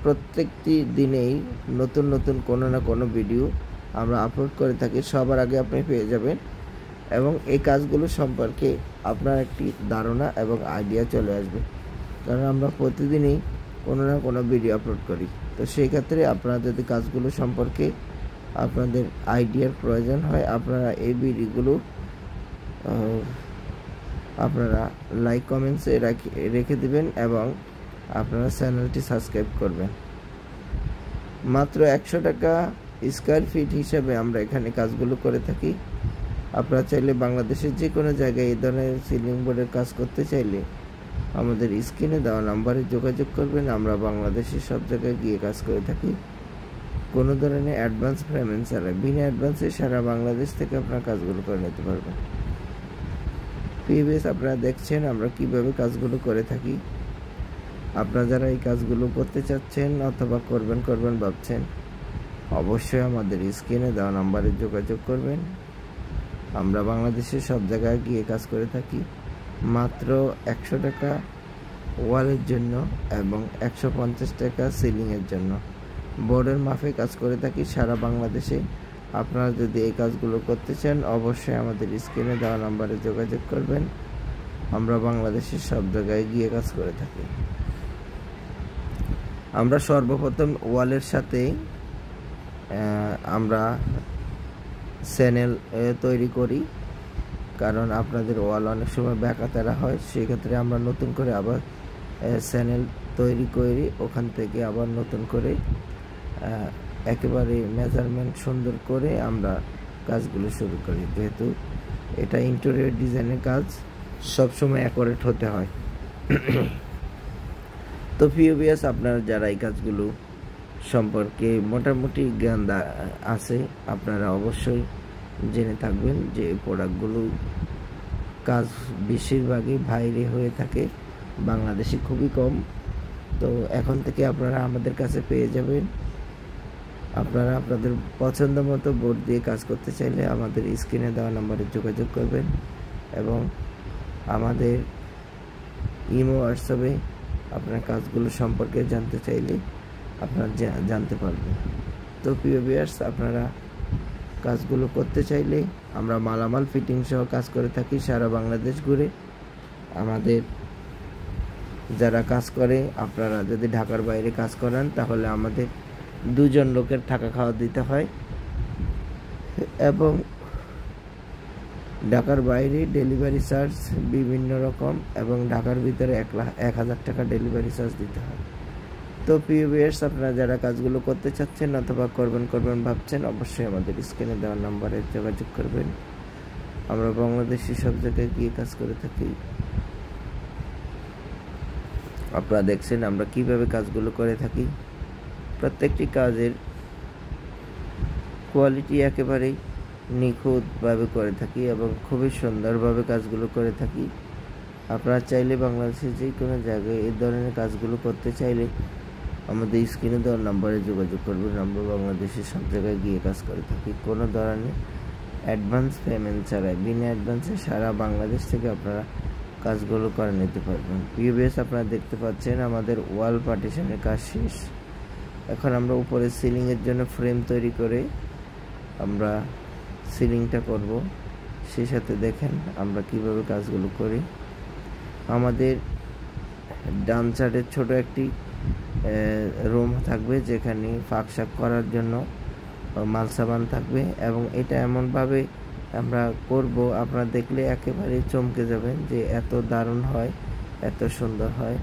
প্রত্যেকটি দিনেই নতুন কোনো না কোনো ভিডিও আমরা আপলোড করে থাকি, সবার আগে আপনি পেয়ে যাবেন এবং এই কাজগুলো সম্পর্কে আপনার একটি ধারণা এবং আইডিয়া চলে আসবে, কারণ আমরা প্রতিদিনই কোনো না কোনো ভিডিও আপলোড করি। তো সেই ক্ষেত্রে আপনারা যদি কাজগুলো সম্পর্কে আপনাদের আইডিয়ার প্রয়োজন হয়, আপনারা এই ভিডিওগুলো আপনারা লাইক কমেন্টসে রেখে দিবেন এবং আপনারা চ্যানেলটি সাবস্ক্রাইব করবেন। মাত্র 100 টাকা স্কোয়ার ফিট হিসাবে আমরা এখানে কাজগুলো করে থাকি। আপনারা চাইলে বাংলাদেশের যে কোনো জায়গায় এই ধরনের সিলিং বোর্ডের কাজ করতে চাইলে আমাদের স্ক্রিনে দেওয়া নাম্বারে যোগাযোগ করবেন। আমরা বাংলাদেশের সব জায়গায় গিয়ে কাজ করে থাকি, কোনো ধরনের অ্যাডভান্স পেমেন্ট ছাড়াই। বিনা অ্যাডভান্সে সারা বাংলাদেশ থেকে আপনারা কাজগুলো করে নিতে পারবেন। প্রিভিয়াস আপনারা দেখছেন আমরা কিভাবে কাজগুলো করে থাকি। আপনারা যারা এই কাজগুলো করতে চাচ্ছেন অথবা করবেন ভাবছেন, অবশ্যই আমাদের স্ক্রিনে দেওয়া নাম্বারে যোগাযোগ করবেন। আমরা বাংলাদেশের সব জায়গায় গিয়ে কাজ করে থাকি মাত্র 100 টাকা ওয়ালের জন্য এবং 150 টাকা সিলিংয়ের জন্য। বোর্ডের মাপে কাজ করে থাকি সারা বাংলাদেশে। আপনারা যদি এই কাজগুলো করতে চান অবশ্যই আমাদের স্ক্রিনে দেওয়া নাম্বারে যোগাযোগ করবেন। আমরা বাংলাদেশের সব জায়গায় গিয়ে কাজ করে থাকি। আমরা সর্বপ্রথম ওয়ালের সাথে আমরা চ্যানেল তৈরি করি, কারণ আপনাদের ওয়াল অনেক সময় ব্যাকাতেরা হয়, সেক্ষেত্রে আমরা নতুন করে আবার চ্যানেল তৈরি করি, ওখান থেকে আবার নতুন করে একেবারে মেজারমেন্ট সুন্দর করে আমরা কাজগুলো শুরু করি, যেহেতু এটা ইন্টেরিয়র ডিজাইনের কাজ সবসময় অ্যাকুরেট হতে হয়। তো প্রিয় ভিউয়ার্স, আপনারা যারা এই কাজগুলো সম্পর্কে মোটামুটি জ্ঞান আছে, আপনারা অবশ্যই জেনে থাকবেন যে এই প্রোডাক্টগুলো কাজ বেশিরভাগই বাইরে হয়ে থাকে, বাংলাদেশে খুবই কম। তো এখন থেকে আপনারা আমাদের কাছে পেয়ে যাবেন। আপনারা আপনাদের পছন্দ মতো বোর্ড দিয়ে কাজ করতে চাইলে আমাদের স্ক্রিনে দেওয়া নম্বরে যোগাযোগ করবেন এবং আমাদের ইমো হোয়াটসঅ্যাপে আপনার কাজগুলো সম্পর্কে জানতে চাইলে আপনারা জানতে পারবেন। তো প্রিয় ভিউয়ার্স, আপনারা কাজগুলো করতে চাইলে আমরা মালামাল ফিটিং সহ কাজ করে থাকি সারা বাংলাদেশ ঘুরে। আমাদের যারা কাজ করে, আপনারা যদি ঢাকার বাইরে কাজ করেন তাহলে আমাদের 2 জন লোকের থাকা খাওয়া দিতে হয় এবং ঢাকার বাইরে ডেলিভারি চার্জ বিভিন্ন রকম এবং ঢাকার ভিতরে 1,000 টাকা ডেলিভারি চার্জ দিতে হয়। তো প্রিয় ভিউয়ার্স, আপনারা যারা কাজগুলো করতে চাচ্ছেন অথবা করবেন ভাবছেন, অবশ্যই আমাদের স্ক্রিনে দেওয়া নম্বরে যোগাযোগ করবেন। আমরা বাংলাদেশি সব জায়গায় গিয়ে কাজ করে থাকি। আপনারা দেখছেন আমরা কিভাবে কাজগুলো করে থাকি। প্রত্যেকটি কাজের কোয়ালিটি একেবারেই নিখুঁতভাবে করে থাকি এবং খুবই সুন্দরভাবে কাজগুলো করে থাকি। আপনারা চাইলে বাংলাদেশের যে কোনো জায়গায় এই ধরনের কাজগুলো করতে চাইলে আমাদের স্ক্রিনে দেওয়ার নম্বরে যোগাযোগ করবেন। আমরা বাংলাদেশের সব জায়গায় গিয়ে কাজ করে থাকি, কোনো ধরনের অ্যাডভান্স পেমেন্ট ছাড়াই। বিনা অ্যাডভান্সে সারা বাংলাদেশ থেকে আপনারা কাজগুলো করে নিতে পারবেন। ভিউয়ার্স, আপনারা দেখতে পাচ্ছেন আমাদের ওয়াল পার্টিশনের কাজ শেষ। এখন আমরা উপরে সিলিংয়ের জন্য ফ্রেম তৈরি করে আমরা সিলিংটা করব। সেই সাথে দেখেন আমরা কিভাবে কাজগুলো করি। আমাদের ডান সাইডের ছোট একটি রুম থাকবে, যেখানে ফাঁকশাক করার জন্য মালসাবান থাকবে এবং এটা এমনভাবে আমরা করব, আপনারা দেখলে একেবারে চমকে যাবেন যে এত দারুণ হয়, এত সুন্দর হয়।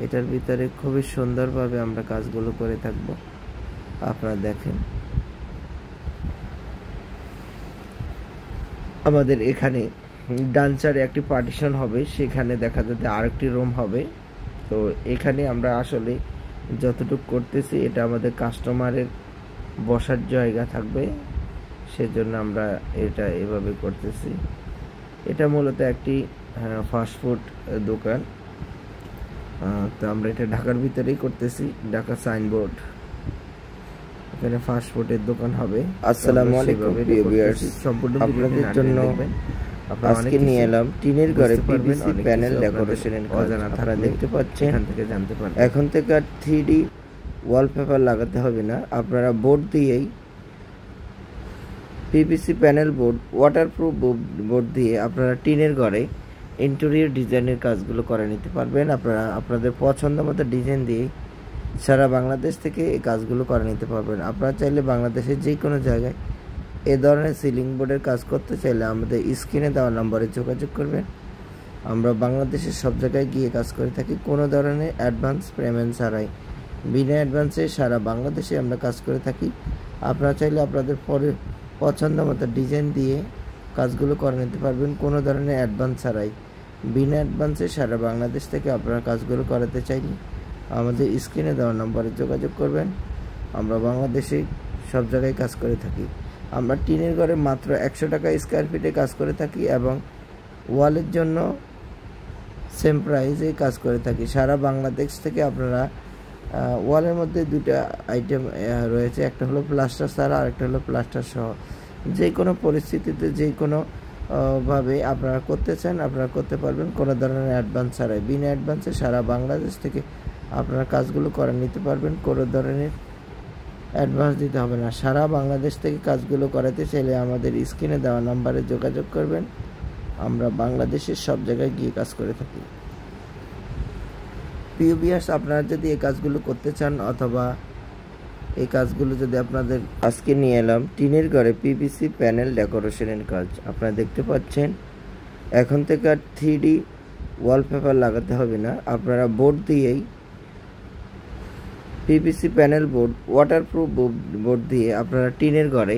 এটার ভিতরে খুবই সুন্দরভাবে আমরা কাজগুলো করে থাকব। আপনারা দেখেন আমাদের এখানে ডান সাইডে একটি পার্টিশন হবে, সেখানে দেখা যাচ্ছে আরেকটি রুম হবে। তো এখানে আমরা আসলে যতটুকু করতেছি এটা আমাদের কাস্টমারের বসার জায়গা থাকবে, সেজন্য আমরা এটা এভাবে করতেছি। এটা মূলত একটি ফাস্টফুড দোকান। তো আমরা এটা ঢাকার ভিতরেই করতেছি, ঢাকা সাইনবোর্ড, এখানে ফাস্টফুডের দোকান হবে। আসসালামু আলাইকুম ভিউয়ার্স, সম্পূর্ণ আপনাদের জন্য আজকে নিয়ে এলাম টিনের ঘরে পিভিসি প্যানেল ডেকোরেশনের কাজ। আপনারা দেখতে পাচ্ছেন, এখান থেকে জানতে পারবেন। এখন থেকে আর 3D ওয়ালপেপার লাগাতে হবে না, আপনারা বোর্ড দিয়েই PVC panel board, waterproof board দিয়ে আপনারা টিনের ঘরে ইন্টেরিয়র ডিজাইনের কাজগুলো করে নিতে পারবেন। আপনারা আপনাদের পছন্দ মতো ডিজাইন দিয়ে সারা বাংলাদেশ থেকে এই কাজগুলো করে নিতে পারবেন। আপনারা চাইলে বাংলাদেশের যে কোনো জায়গায় এ ধরনের সিলিং বোর্ডের কাজ করতে চাইলে আমাদের স্ক্রিনে দেওয়া নম্বরে যোগাযোগ করবেন। আমরা বাংলাদেশের সব জায়গায় গিয়ে কাজ করে থাকি, কোনো ধরনের অ্যাডভান্স পেমেন্ট ছাড়াই। বিনা অ্যাডভান্সে সারা বাংলাদেশে আমরা কাজ করে থাকি। আপনারা চাইলে আপনাদের পছন্দ মতো ডিজাইন দিয়ে কাজগুলো করে নিতে পারবেন, কোনো ধরনের অ্যাডভান্স ছাড়াই। বিনা অ্যাডভান্সে সারা বাংলাদেশ থেকে আপনারা কাজগুলো করাতে চাইলে আমাদের স্ক্রিনে দেওয়া নম্বরে যোগাযোগ করবেন। আমরা বাংলাদেশে সব জায়গায় কাজ করে থাকি। আমরা টিনের ঘরে মাত্র 100 টাকা স্কোয়ার ফিটে কাজ করে থাকি এবং ওয়ালের জন্য সেম প্রাইসে কাজ করে থাকি। সারা বাংলাদেশ থেকে আপনারা ওয়ালের মধ্যে 2টা আইটেম রয়েছে, একটা হলো প্লাস্টার ছাড়া আর একটা হলো প্লাস্টার সহ। যে কোনো পরিস্থিতিতে যে কোনো ভাবে আপনারা করতে চান আপনারা করতে পারবেন, কোনো ধরনের অ্যাডভান্স ছাড়াই। বিনা অ্যাডভান্সে সারা বাংলাদেশ থেকে আপনারা কাজগুলো করে নিতে পারবেন, কোনো ধরনের অ্যাডভান্স দিতে হবে না। সারা বাংলাদেশ থেকে কাজগুলো করাতে চাইলে আমাদের স্ক্রিনে দেওয়া নাম্বারে যোগাযোগ করবেন। আমরা বাংলাদেশের সব জায়গায় গিয়ে কাজ করে থাকি। প্রিয় ভিউয়ার্স, আপনারা যদি এই কাজগুলো করতে চান অথবা এই কাজগুলো যদি আপনাদের আজকে নিয়ে এলাম টিনের ঘরে পিভিসি প্যানেল ডেকোরেশনের কাজ। আপনারা দেখতে পাচ্ছেন, এখন থেকে আর 3D ওয়ালপেপার লাগাতে হবে না, আপনারা বোর্ড দিয়েই PVC panel board, waterproof board দিয়ে আপনারা টিনের ঘরে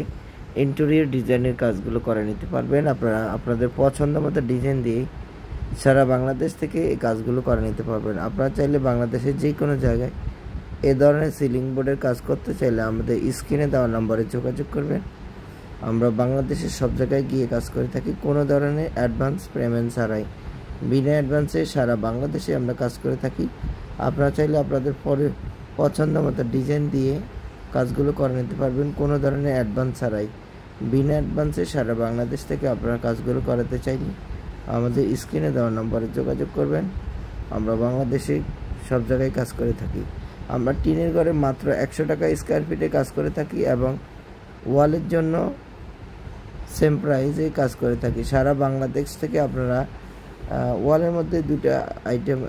ইন্টেরিয়র ডিজাইনের কাজগুলো করে নিতে পারবেন। আপনারা আপনাদের পছন্দ মতো ডিজাইন দিয়ে সারা বাংলাদেশ থেকে এই কাজগুলো করে নিতে পারবেন। আপনারা চাইলে বাংলাদেশের যে কোনো জায়গায় এ ধরনের সিলিং বোর্ডের কাজ করতে চাইলে আমাদের স্ক্রিনে দেওয়া নম্বরে যোগাযোগ করবেন। আমরা বাংলাদেশের সব জায়গায় গিয়ে কাজ করে থাকি, কোনো ধরনের অ্যাডভান্স পেমেন্ট ছাড়াই। বিনা অ্যাডভান্সে সারা বাংলাদেশে আমরা কাজ করে থাকি। আপনারা চাইলে আপনাদের পছন্দ মতো ডিজাইন দিয়ে কাজগুলো করে নিতে পারবেন, কোনো ধরনের অ্যাডভান্স ছাড়াই। বিনা অ্যাডভান্সে সারা বাংলাদেশ থেকে আপনারা কাজগুলো করাতে চাইলে আমাদের স্ক্রিনে দেওয়া নম্বরে যোগাযোগ করবেন। আমরা বাংলাদেশে সব জায়গায় কাজ করে থাকি। আমরা টিনের ঘরে মাত্র 100 টাকা স্কোয়ার ফিটে কাজ করে থাকি এবং ওয়ালের জন্য সেম প্রাইসে কাজ করে থাকি। সারা বাংলাদেশ থেকে আপনারা ওয়ালের মধ্যে দুটো আইটেম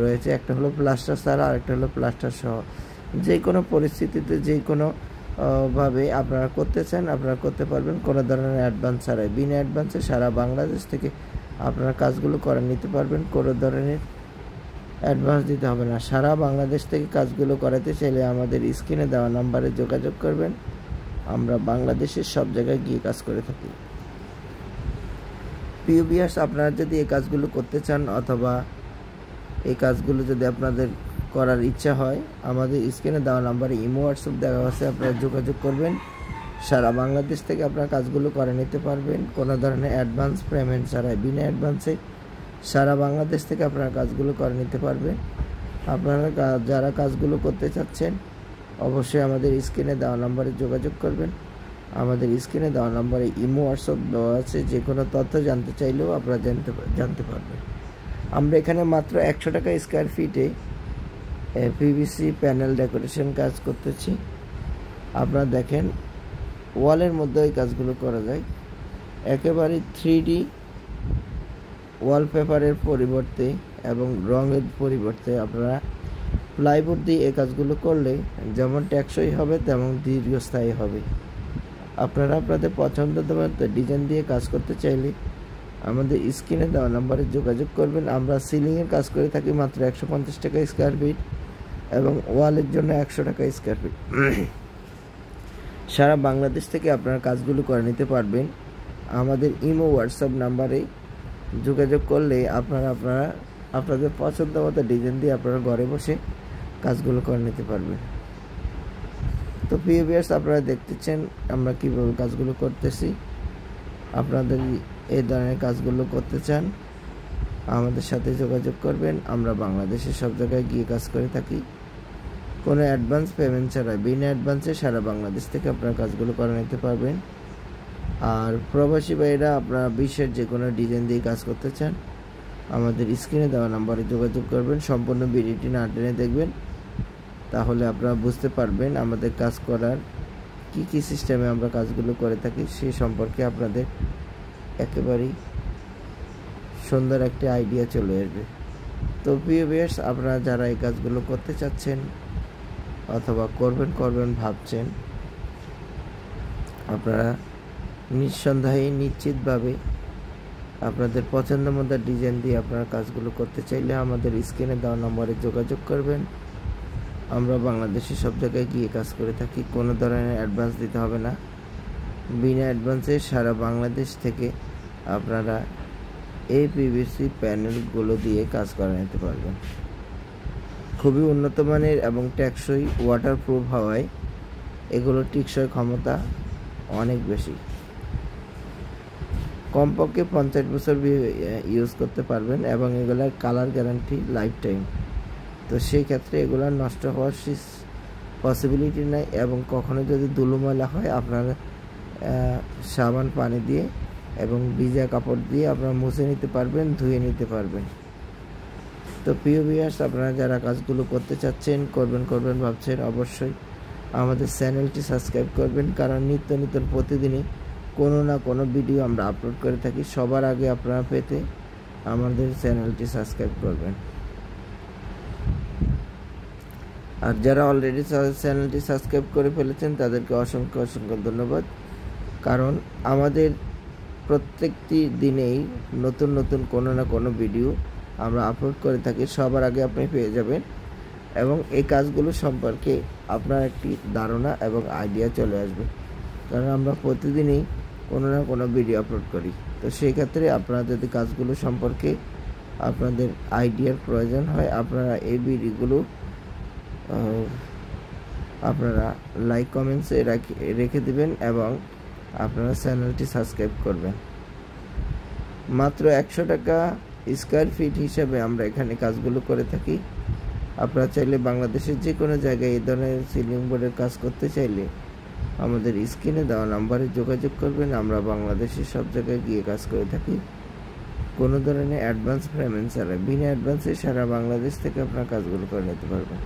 রয়েছে, একটা হলো প্লাস্টার ছাড়া আর একটা হলো প্লাস্টার সহ। যে কোনো পরিস্থিতিতে যে কোনো ভাবে আপনারা করতে চান আপনারা করতে পারবেন, কোনো ধরনের অ্যাডভান্স ছাড়াই। বিনা অ্যাডভান্সে সারা বাংলাদেশ থেকে আপনারা কাজগুলো করে নিতে পারবেন, কোনো ধরনের অ্যাডভান্স দিতে হবে না। সারা বাংলাদেশ থেকে কাজগুলো করাতে চাইলে আমাদের স্ক্রিনে দেওয়া নাম্বারে যোগাযোগ করবেন। আমরা বাংলাদেশের সব জায়গায় গিয়ে কাজ করে থাকি। প্রিয় ভিউয়ার্স, আপনারা যদি এই কাজগুলো করতে চান অথবা এই কাজগুলো যদি আপনাদের করার ইচ্ছা হয়, আমাদের স্ক্রিনে দেওয়া নাম্বারে ইমো হোয়াটসঅ্যাপ দেওয়া আছে, আপনারা যোগাযোগ করবেন। সারা বাংলাদেশ থেকে আপনারা কাজগুলো করে নিতে পারবেন, কোনো ধরনের অ্যাডভান্স পেমেন্ট ছাড়াই। বিনা অ্যাডভান্সে সারা বাংলাদেশ থেকে আপনারা কাজগুলো করে নিতে পারবেন। আপনারা যারা কাজগুলো করতে চাচ্ছেন অবশ্যই আমাদের স্ক্রিনে দেওয়া নম্বরে যোগাযোগ করবেন। আমাদের স্ক্রিনে দেওয়া নম্বরে ইমো হোয়াটসঅ্যাপ দেওয়া আছে, যে কোনো তথ্য জানতে চাইলেও আপনারা জানতে পারবেন। আমরা এখানে মাত্র 100 টাকা স্কোয়ার ফিটে পিভিসি প্যানেল ডেকোরেশন কাজ করতেছি। আপনারা দেখেন ওয়ালের মধ্যে এই কাজগুলো করা যায়, একেবারে 3D ওয়ালপেপারের পরিবর্তে এবং রঙের পরিবর্তে আপনারা প্লাইবোর্ড দিয়ে এই কাজগুলো করলে যেমন টেকসই হবে তেমন দীর্ঘস্থায়ী হবে। আপনারা আপনাদের পছন্দের মতো ডিজাইন দিয়ে কাজ করতে চাইলে আমাদের স্ক্রিনে দেওয়া নম্বরে যোগাযোগ করবেন। আমরা সিলিংয়ের কাজ করে থাকি মাত্র 150 টাকা স্কোয়ার ফিট এবং ওয়ালের জন্য 100 টাকা স্কোয়ার ফিট। সারা বাংলাদেশ থেকে আপনারা কাজগুলো করে নিতে পারবেন। আমাদের ইমো হোয়াটসঅ্যাপ নাম্বারে যোগাযোগ করলে আপনারা আপনাদের পছন্দ মতো ডিজাইন দিয়ে আপনারা ঘরে বসে কাজগুলো করে নিতে পারবেন। তো প্রিয় ভিউয়ার্স, আপনারা দেখতেছেন আমরা কীভাবে কাজগুলো করতেছি। আপনাদের এই ধরনের কাজগুলো করতে চান আমাদের সাথে যোগাযোগ করবেন। আমরা বাংলাদেশের সব জায়গায় গিয়ে কাজ করে থাকি, কোনো অ্যাডভান্স পেমেন্ট ছাড়া। বিনা অ্যাডভান্সে সারা বাংলাদেশ থেকে আপনারা কাজগুলো করে নিতে পারবেন। আর প্রবাসী ভাইরা আপনারা বিশ্বের যে কোনো ডিজাইন দিয়ে কাজ করতে চান আমাদের স্ক্রিনে দেওয়া নাম্বারে যোগাযোগ করবেন। সম্পূর্ণ ভিডিওটি না টেনে দেখবেন, তাহলে আপনারা বুঝতে পারবেন আমাদের কাজ করার কি সিস্টেমে আমরা কাজগুলো করে থাকি, সেই সম্পর্কে আপনাদের একেবারেই সুন্দর একটা আইডিয়া চলে আসবে। তো প্রিয় ভিউয়ার্স, আপনারা যারা এই কাজগুলো করতে চাচ্ছেন অথবা করবেন ভাবছেন, আপনারা নিঃসন্দেহে নিশ্চিতভাবে আপনাদের পছন্দ মতো ডিজাইন দিয়ে আপনারা কাজগুলো করতে চাইলে আমাদের স্ক্রিনে দেওয়া নম্বরে যোগাযোগ করবেন। আমরা বাংলাদেশের সব জায়গায় গিয়ে কাজ করে থাকি, কোনো ধরনের অ্যাডভান্স দিতে হবে না। বিনা অ্যাডভান্সে সারা বাংলাদেশ থেকে আপনারা এই পিভিসি প্যানেলগুলো দিয়ে কাজ করে নিতে পারবেন। খুবই উন্নত মানের এবং টেকসই ওয়াটারপ্রুফ হওয়ায় এগুলো টিকসই ক্ষমতা অনেক বেশি। কমপক্ষে 50 বছর ইউজ করতে পারবেন এবং এগুলার কালার গ্যারান্টি লাইফ টাইম। তো সেই ক্ষেত্রে এগুলার নষ্ট হওয়ার পসিবিলিটি নাই এবং কখনো যদি ধুলো ময়লা হয় আপনারা সাবান পানি দিয়ে এবং ভিজা কাপড় দিয়ে আপনারা মুছে নিতে পারবেন, ধুয়ে নিতে পারবেন। তো প্রিয় ভিউয়ার্স, আপনারা যারা কাজগুলো করতে চাচ্ছেন করবেন ভাবছেন, অবশ্যই আমাদের চ্যানেলটি সাবস্ক্রাইব করবেন, কারণ নিত্য নতুন প্রতিদিনই কোনো না কোনো ভিডিও আমরা আপলোড করে থাকি। সবার আগে আপনারা পেতে আমাদের চ্যানেলটি সাবস্ক্রাইব করবেন। আর যারা অলরেডি চ্যানেলটি সাবস্ক্রাইব করে ফেলেছেন তাদেরকে অসংখ্য ধন্যবাদ, কারণ আমাদের প্রত্যেকটি দিনেই নতুন কোনো না কোনো ভিডিও আমরা আপলোড করে থাকি, সবার আগে আপনি পেয়ে যাবেন এবং এই কাজগুলো সম্পর্কে আপনার একটি ধারণা এবং আইডিয়া চলে আসবে। কারণ আমরা প্রতিদিনই কোনো না কোনো ভিডিও আপলোড করি। তো সেই ক্ষেত্রে আপনারা যদি কাজগুলো সম্পর্কে আপনাদের আইডিয়ার প্রয়োজন হয়, আপনারা এই ভিডিওগুলো আপনারা লাইক কমেন্টসে রেখে দিবেন এবং আপনারা চ্যানেলটি সাবস্ক্রাইব করবেন। মাত্র 100 টাকা স্কয়ার ফিট হিসেবে আমরা এখানে কাজগুলো করে থাকি। আপনারা চাইলে বাংলাদেশের যে কোনো জায়গায় এই ধরনের সিলিং বোর্ডের কাজ করতে চাইলে আমাদের স্ক্রিনে দেওয়া নাম্বারে যোগাযোগ করবেন। আমরা বাংলাদেশের সব জায়গায় গিয়ে কাজ করে থাকি, কোনো ধরনের অ্যাডভান্স পেমেন্ট ছাড়াই। বিনা অ্যাডভান্সে সারা বাংলাদেশ থেকে আপনারা কাজগুলো করে নিতে পারবেন।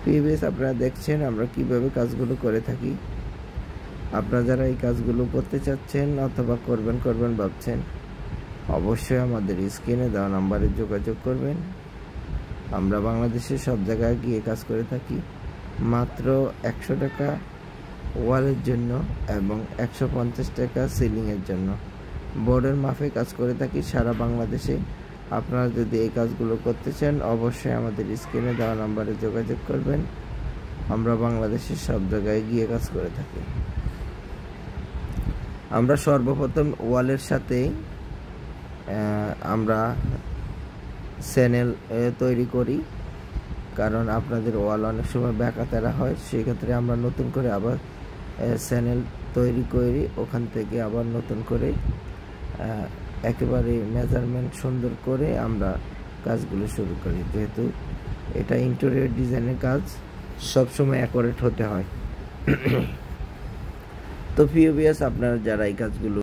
প্রিভিয়াস আপনারা দেখছেন আমরা কিভাবে কাজগুলো করে থাকি। আপনারা যারা এই কাজগুলো করতে চাচ্ছেন অথবা করবেন ভাবছেন, অবশ্যই আমাদের স্ক্রিনে দেওয়া নাম্বারে যোগাযোগ করবেন। আমরা বাংলাদেশের সব জায়গায় গিয়ে কাজ করে থাকি। মাত্র 100 টাকা ওয়ালের জন্য এবং 150 টাকা সিলিংয়ের জন্য বোর্ডের মাপে কাজ করে থাকি সারা বাংলাদেশে। আপনারা যদি এই কাজগুলো করতে চান অবশ্যই আমাদের স্ক্রিনে দেওয়া নাম্বারে যোগাযোগ করবেন। আমরা বাংলাদেশের সব জায়গায় গিয়ে কাজ করে থাকি। আমরা সর্বপ্রথম ওয়ালের সাথে আমরা চ্যানেল তৈরি করি, কারণ আপনাদের ওয়াল অনেক সময় ব্যাকা তেরা হয়। সেক্ষেত্রে আমরা নতুন করে আবার চ্যানেল তৈরি করি, ওখান থেকে আবার নতুন করে একেবারে মেজারমেন্ট সুন্দর করে আমরা কাজগুলো শুরু করি। যেহেতু এটা ইন্টেরিয়র ডিজাইনের কাজ, সবসময় অ্যাকুরেট হতে হয়। তো ভিউয়ার্স, আপনারা যারা এই কাজগুলো